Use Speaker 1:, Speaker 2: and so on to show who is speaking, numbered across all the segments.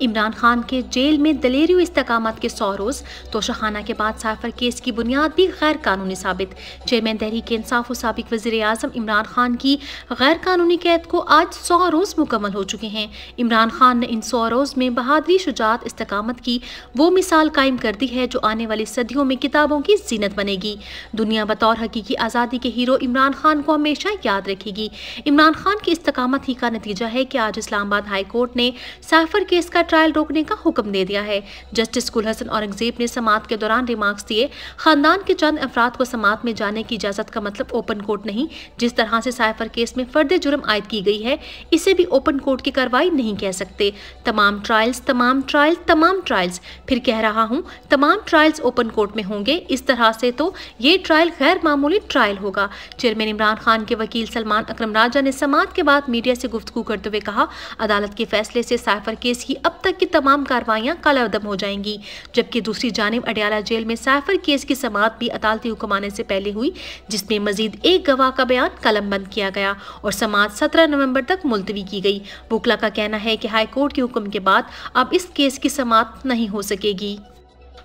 Speaker 1: इमरान खान के जेल में दलेरी व इस्तकामत के 100 रोज, तोशाखाना के बाद साइफर केस की बुनियाद भी गैर कानूनी साबित। चेयरमैन तहरीक इंसाफ व साबिक वज़ीर आज़म इमरान खान की गैर कानूनी कैद को आज 100 रोज मुकम्मल हो चुके हैं। इमरान खान ने इन 100 रोज में बहादुरी, शुजाअत, इस्तकामत की वो मिसाल कायम कर दी है जो आने वाली सदियों में किताबों की जीनत बनेगी। दुनिया बतौर हकीकी आज़ादी के हीरो इमरान खान को हमेशा याद रखेगी। इमरान खान की इस्तकामत ही का नतीजा है कि आज इस्लामाबाद हाई कोर्ट ने साइफर केस का ट्रायल रोकने का हुक्म दे दिया है। जस्टिस कुल हसन औरंगजेब ने समाअत के दौरान रिमार्क्स दिए, खानदान के चंद अफराद को समाअत में जाने की इजाजत का मतलब ओपन कोर्ट नहीं। जिस तरह से साइफर केस में फर्द जुर्म आयद की गई है, इसे भी ओपन कोर्ट की कार्रवाई नहीं कह सकते। तमाम ट्रायल्स, तमाम ट्रायल, तमाम ट्रायल्स, फिर कह रहा हूँ तमाम ट्रायल्स ओपन कोर्ट में होंगे। इस तरह से तो ये ट्रायल गैर मामूली ट्रायल होगा। चेयरमैन इमरान खान के वकील सलमान अकरम राजा ने समाअत के बाद मीडिया से गुफ्तगू करते हुए कहा, अदालत के फैसले से साइफर केस की अब तक की तमाम कार्रवाइयां कलाअदम हो जाएंगी। जबकि दूसरी जानिब अडयाला जेल में साइफर केस की समाअत भी अदालती हुक्म आने से पहले हुई, जिसमें मजीद एक गवाह का बयान कलमबंद किया गया और समाअत 17 नवंबर तक मुलतवी की गई। वुकला का कहना है कि हाई कोर्ट के हुक्म के बाद अब इस केस की समाअत नहीं हो सकेगी।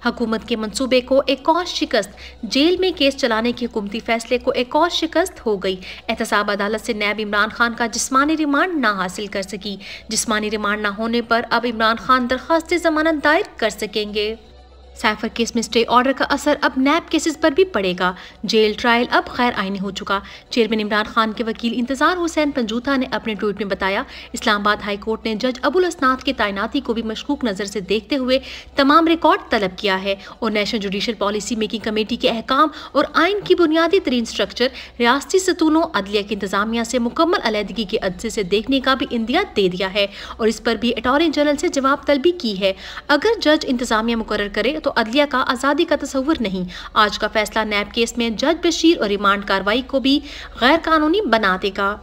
Speaker 1: हुकूमत के मंसूबे को एक और शिकस्त, जेल में केस चलाने के हुकूमती फैसले को एक और शिकस्त हो गई। एहतसाब अदालत से नैब इमरान खान का जिस्मानी रिमांड ना हासिल कर सकी। जिस्मानी रिमांड ना होने पर अब इमरान खान दरख्वास्त जमानत दायर कर सकेंगे। साइफर केस में स्टे ऑर्डर का असर अब नैब केसेस पर भी पड़ेगा। जेल ट्रायल अब गैर आईनी हो चुका। चेयरमैन इमरान खान के वकील इंतजार हुसैन पंजूथा ने अपने ट्वीट में बताया, इस्लामाबाद हाई कोर्ट ने जज अबुल असनाद की तैनाती को भी मशकूक नजर से देखते हुए तमाम रिकॉर्ड तलब किया है और national judicial policy making committee के अहकाम और आइन की बुनियादी तरीन स्ट्रक्चर रियासती सतूनों, अदलिया की इंतजामिया से मुकम्मल अलहदगी के अदसे से देखने का भी इंदिया दे दिया है और इस पर भी अटॉर्नी जनरल से जवाब तलबी की है। अगर जज इंतजामिया मुकर्रर करे तो अदलिया का आज़ादी का तस्वुर नहीं। आज का फैसला नैब केस में जज बशीर और रिमांड कार्रवाई को भी गैर कानूनी बना देगा।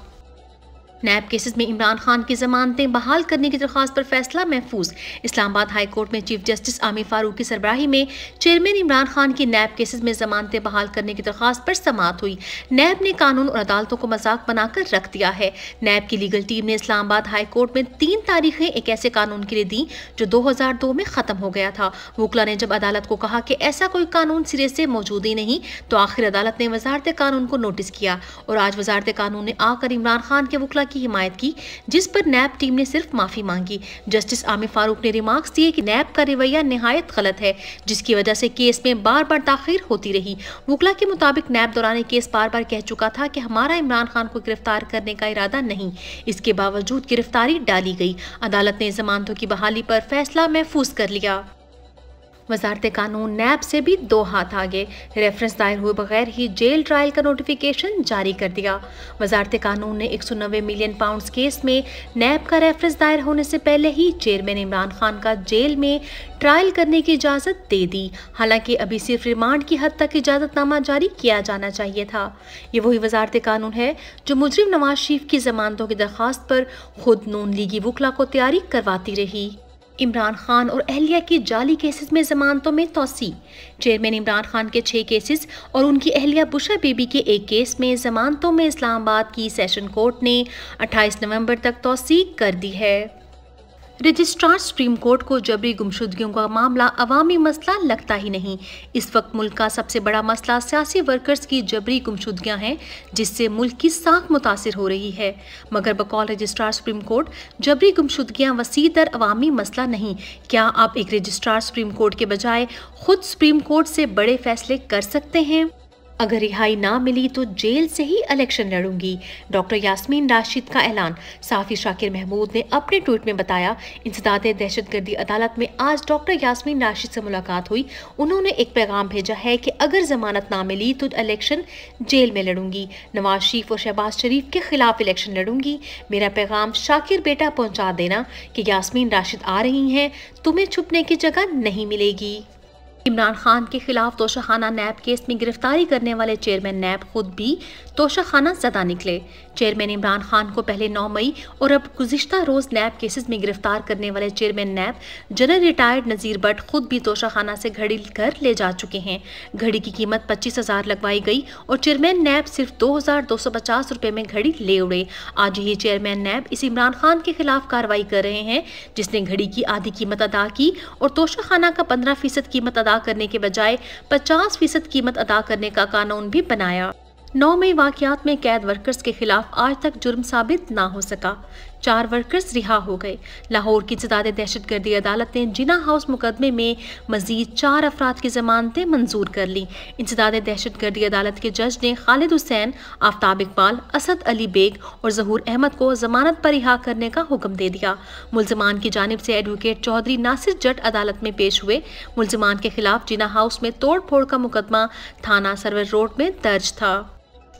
Speaker 1: नैब केसेस में इमरान खान की जमानतें बहाल करने की दरख्वास्त पर फैसला महफूज। इस्लामाबाद हाई कोर्ट में चीफ जस्टिस आमिर फारूक की सरबराही में चेयरमैन इमरान खान की नैब केसेस में जमानतें बहाल करने की दरख्वास्त पर समाअत हुई। नैब ने कानून और अदालतों को मजाक बनाकर रख दिया है। नैब की लीगल टीम ने इस्लामाबाद हाई कोर्ट में 3 तारीखें एक ऐसे कानून के लिए दी जो 2002 में खत्म हो गया था। वुकला ने जब अदालत को कहा कि ऐसा कोई कानून सिरे से मौजूद ही नहीं, तो आखिर अदालत ने वजारत कानून को नोटिस किया और आज वजारत कानून ने आकर इमरान खान के वुकला की हिमायत की, जिस पर नैब टीम ने सिर्फ माफी मांगी। जस्टिस आमिर फारूक ने रिमार्क्स दिए कि नैब का रवैया निहायत गलत है, जिसकी वजह से केस में बार बार ताखीर होती रही। वुकला के मुताबिक नैब दौरान केस बार बार कह चुका था कि हमारा इमरान खान को गिरफ्तार करने का इरादा नहीं, इसके बावजूद गिरफ्तारी डाली गई। अदालत ने जमानतों की बहाली पर फैसला महफूज कर लिया। वजारत कानून नैब से भी 2 हाथ आगे, रेफरेंस दायर हुए बगैर ही जेल ट्रायल का नोटिफिकेशन जारी कर दिया। वजारत कानून ने 190 मिलियन पाउंड केस में नैब का रेफरेंस दायर होने से पहले ही चेयरमैन इमरान खान का जेल में ट्रायल करने की इजाज़त दे दी। हालांकि अभी सिर्फ रिमांड की हद तक इजाज़तनामा जारी किया जाना चाहिए था। ये वही वजारत कानून है जो मुजरिम नवाज शरीफ की जमानतों की दरख्वास्त पर खुद नून लीगी वुकला को तैयारी करवाती रही। इमरान खान और अहलिया की जाली केसेस में जमानतों में तौसी। चेयरमैन इमरान खान के 6 केसेस और उनकी अहलिया बुशरा बीबी के 1 केस में जमानतों में इस्लामाबाद की सेशन कोर्ट ने 28 नवंबर तक तौसी कर दी है। रजिस्ट्रार सुप्रीम कोर्ट को जबरी गुमशुदगियों का मामला अवामी मसला लगता ही नहीं। इस वक्त मुल्क का सबसे बड़ा मसला सियासी वर्कर्स की जबरी गुमशुदगियां हैं, जिससे मुल्क की साख मुतासिर हो रही है। मगर बकौल रजिस्ट्रार सुप्रीम कोर्ट जबरी गुमशुदगियां वसी दर अवामी मसला नहीं। क्या आप एक रजिस्ट्रार सुप्रीम कोर्ट के बजाय खुद सुप्रीम कोर्ट से बड़े फैसले कर सकते हैं? अगर रिहाई ना मिली तो जेल से ही इलेक्शन लड़ूंगी, डॉक्टर यास्मीन राशिद का ऐलान। साफी शाकिर महमूद ने अपने ट्वीट में बताया, इंसदाद दहशतगर्दी अदालत में आज डॉक्टर यास्मीन राशिद से मुलाकात हुई। उन्होंने एक पैगाम भेजा है कि अगर जमानत ना मिली तो इलेक्शन जेल में लड़ूंगी। नवाज शरीफ और शहबाज शरीफ के खिलाफ इलेक्शन लड़ूंगी। मेरा पैगाम शाकिर बेटा पहुंचा देना कि यास्मीन राशिद आ रही हैं, तुम्हें छुपने की जगह नहीं मिलेगी। इमरान खान के खिलाफ तोशाखाना नैब केस में गिरफ्तारी करने वाले चेयरमैन नैब खुद भी तोशाखाना ज़दा निकले। चेयरमैन इमरान खान को पहले 9 मई और अब गुज़िश्ता रोज़ नैब केसेस में गिरफ्तार करने वाले चेयरमैन नैब जनरल रिटायर्ड नज़ीर भट्ट खुद भी तोशाखाना से घड़ी घर ले जा चुके हैं। घड़ी की कीमत 25,000 लगवाई गई और चेयरमैन नैब सिर्फ 2,250 रुपये में घड़ी ले उड़े। आज ही चेयरमैन नैब इस इमरान खान के खिलाफ कार्रवाई कर रहे हैं, जिसने घड़ी की आधी कीमत अदा की और तोशाखाना का 15% कीमत अदा करने के बजाय 50% कीमत अदा करने का कानून भी बनाया। 9 मई वाक़यात में कैद वर्कर्स के खिलाफ आज तक जुर्म साबित ना हो सका। 4 वर्कर्स रिहा हो गए। लाहौर की इंसदाद दहशतगर्दी अदालत ने जिन्ना हाउस मुकदमे में मजीद 4 अफराद की जमानतें मंजूर कर ली। इंसदाद दहशतगर्दी अदालत के जज ने खालिद हुसैन, आफ्ताब इकबाल, असद अली बेग और जहूर अहमद को जमानत पर रिहा करने का हुक्म दे दिया। मुल्जिमान की जानिब से एडवोकेट चौधरी नासिर जट अदालत में पेश हुए। मुल्जिमान के खिलाफ जिन्ना हाउस में तोड़ फोड़ का मुकदमा थाना सरवर रोड में दर्ज था।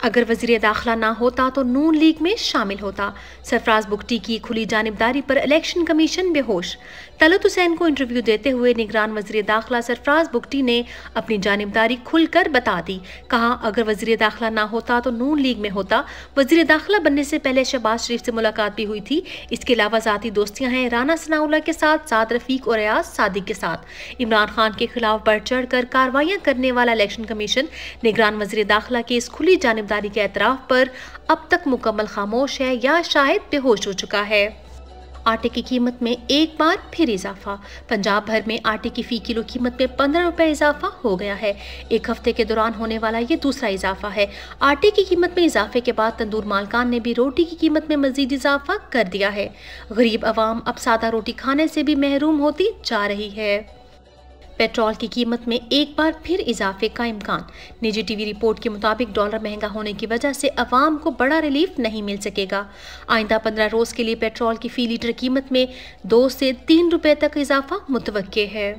Speaker 1: अगर वज़ीर दाखिला ना होता तो नून लीग में शामिल होता। सरफराज बुगटी की खुली जानिबदारी पर इलेक्शन कमीशन बेहोश। तलत हुसैन को इंटरव्यू देते हुए निगरान वज़ीर दाखिला सरफराज बुगटी ने अपनी जानिबदारी खुलकर बता दी। कहा, अगर वज़ीर दाखिला ना होता तो नून लीग में होता। वज़ीर दाखिला बनने से पहले शहबाज शरीफ से मुलाकात भी हुई थी। इसके अलावा ज़ाती दोस्तियाँ हैं राना सनाउल्लाह के साथ, साद रफ़ीक और रियाज सादिक के साथ। इमरान खान के खिलाफ बढ़ चढ़ कर कार्रवाइयाँ करने वाला इलेक्शन कमीशन निगरान वज़ीर दाखिला की इस खुली जानिबदारी के एतराफ़ पर अब तक मुकम्मल खामोश है या शायद बेहोश हो चुका है। आटे की कीमत में एक बार फिर इजाफा। पंजाब भर में आटे की फ़ी किलो कीमत में 15 रुपये इजाफा हो गया है। एक हफ्ते के दौरान होने वाला ये दूसरा इजाफा है। आटे की कीमत में इजाफे के बाद तंदूर मालकान ने भी रोटी की कीमत में मजीद इजाफा कर दिया है। गरीब आवाम अब सादा रोटी खाने से भी महरूम होती जा रही है। पेट्रोल की कीमत में एक बार फिर इजाफे का इम्कान। निजी टीवी रिपोर्ट के मुताबिक डॉलर महंगा होने की वजह से अवाम को बड़ा रिलीफ नहीं मिल सकेगा। आइंदा 15 रोज़ के लिए पेट्रोल की फ़ी लीटर कीमत में 2 से 3 रुपये तक इजाफा मुतवक्के है।